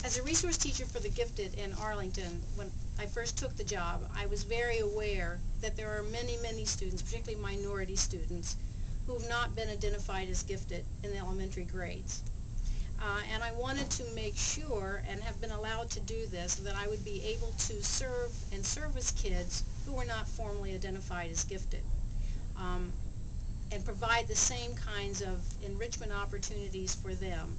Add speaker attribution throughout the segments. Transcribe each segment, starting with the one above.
Speaker 1: As a resource teacher for the gifted in Arlington, when I first took the job, I was very aware that there are many, many students, particularly minority students, who have not been identified as gifted in the elementary grades. And I wanted to make sure, and have been allowed to do this, that I would be able to serve and service kids who were not formally identified as gifted, and provide the same kinds of enrichment opportunities for them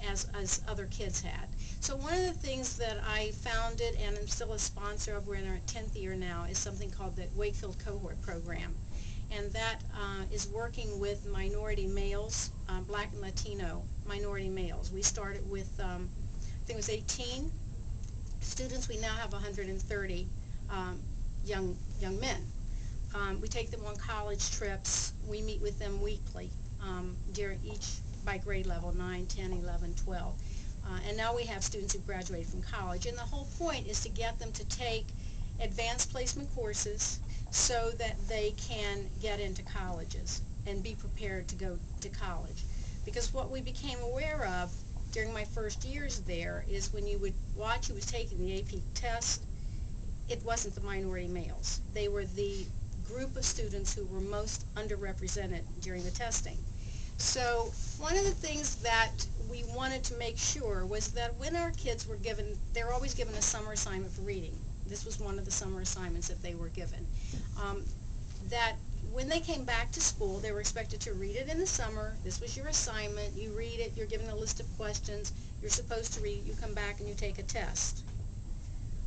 Speaker 1: as other kids had. So one of the things that I founded, and I'm still a sponsor of, we're in our 10th year now, is something called the Wakefield Cohort Program. And that is working with minority males, Black and Latino minority males. We started with, I think it was 18 students. We now have 130 young men. We take them on college trips. We meet with them weekly during each by grade level, 9, 10, 11, 12. And now we have students who graduated from college. And the whole point is to get them to take advanced placement courses so that they can get into colleges and be prepared to go to college. Because what we became aware of during my first years there is when you would watch who was taking the AP test, it wasn't the minority males. They were the group of students who were most underrepresented during the testing. So one of the things that we wanted to make sure was that when our kids were given, they were always given a summer assignment for reading. This was one of the summer assignments that they were given. That when they came back to school, they were expected to read it in the summer. This was your assignment. You read it. You're given a list of questions. You're supposed to read it. You come back and you take a test.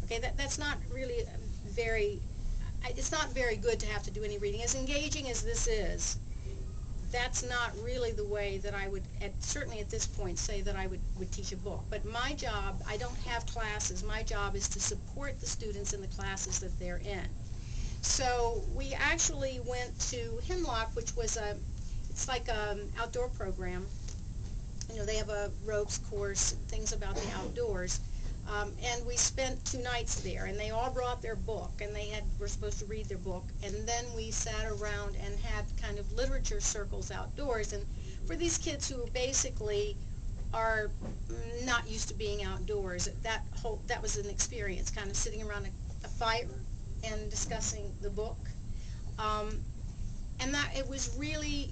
Speaker 1: Okay, that's not really very, it's not very good to have to do any reading. As engaging as this is, that's not really the way that I would, certainly at this point, say that I would teach a book. But my job, I don't have classes. My job is to support the students in the classes that they're in. So we actually went to Hemlock, which was it's like an outdoor program. You know, they have a ropes course, things about the outdoors. And we spent 2 nights there, and they all brought their book, and were supposed to read their book, and then we sat around and had kind of literature circles outdoors. And for these kids who basically are not used to being outdoors, that was an experience, kind of sitting around a fire and discussing the book. And that it was really,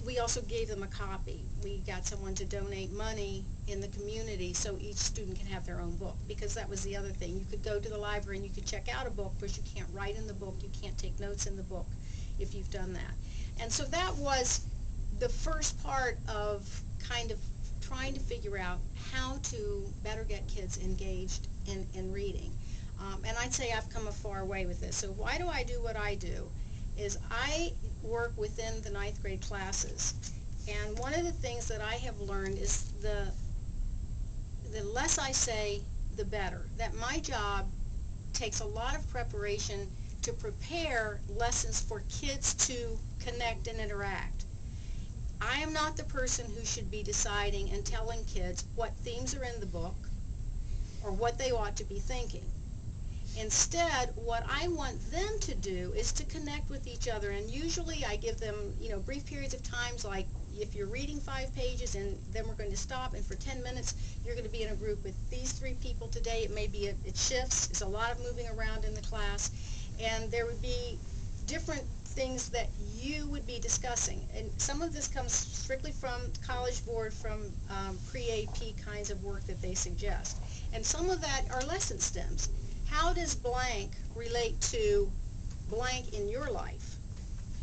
Speaker 1: we also gave them a copy. We got someone to donate money in the community so each student can have their own book, because that was the other thing. You could go to the library and you could check out a book, but you can't write in the book, you can't take notes in the book if you've done that. And so that was the first part of kind of trying to figure out how to better get kids engaged in reading. And I'd say I've come a far way with this. So why do I do what I do? Is I work within the 9th grade classes, and one of the things that I have learned is the less I say, the better. That my job takes a lot of preparation to prepare lessons for kids to connect and interact. I am not the person who should be deciding and telling kids what themes are in the book or what they ought to be thinking. Instead, what I want them to do is to connect with each other, and usually I give them, brief periods of times, like if you're reading 5 pages and then we're going to stop, and for 10 minutes you're going to be in a group with these 3 people today. It may be, it shifts, it's a lot of moving around in the class, and there would be different things that you would be discussing. And some of this comes strictly from College Board, from pre-AP kinds of work that they suggest. And some of that are lesson stems. How does blank relate to blank in your life?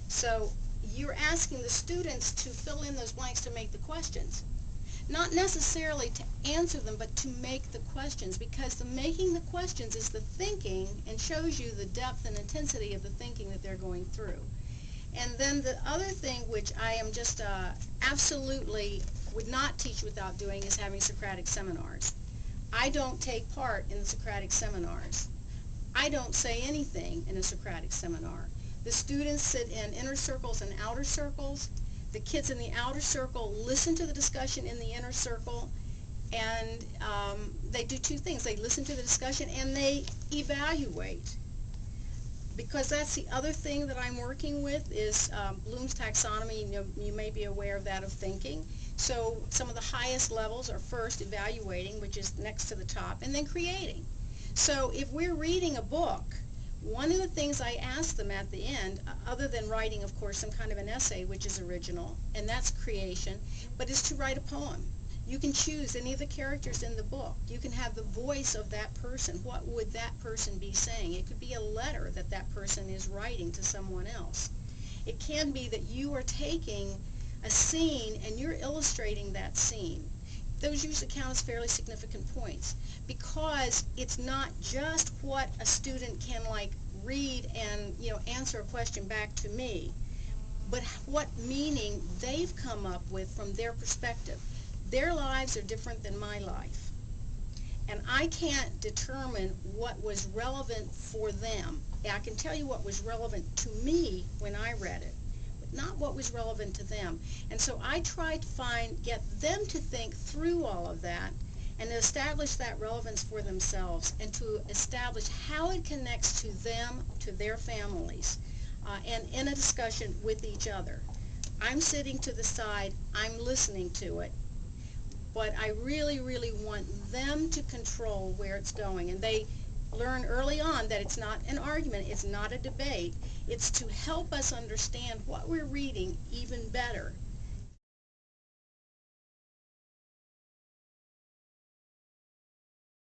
Speaker 1: So you're asking the students to fill in those blanks to make the questions. Not necessarily to answer them, but to make the questions, because the making the questions is the thinking and shows you the depth and intensity of the thinking that they're going through. And then the other thing, which I am just absolutely would not teach without doing, is having Socratic seminars. I don't take part in the Socratic seminars. I don't say anything in a Socratic seminar. The students sit in inner circles and outer circles. The kids in the outer circle listen to the discussion in the inner circle, and they do 2 things. They listen to the discussion and they evaluate. because that's the other thing that I'm working with is Bloom's taxonomy. You may be aware of that, of thinking. So some of the highest levels are first evaluating, which is next to the top, and then creating. So if we're reading a book, one of the things I ask them at the end, other than writing, of course, some kind of an essay, which is original, and that's creation, but is to write a poem. You can choose any of the characters in the book. You can have the voice of that person. What would that person be saying? It could be a letter that that person is writing to someone else. It can be that you are taking a scene and you're illustrating that scene. Those usually count as fairly significant points because it's not just what a student can read and answer a question back to me, but what meaning they've come up with from their perspective. Their lives are different than my life, and I can't determine what was relevant for them. I can tell you what was relevant to me when I read it, but not what was relevant to them. And so I try to get them to think through all of that and establish that relevance for themselves and to establish how it connects to them, to their families, and in a discussion with each other. I'm sitting to the side, I'm listening to it, but I really, really want them to control where it's going. And they learn early on that it's not an argument, it's not a debate, it's to help us understand what we're reading even better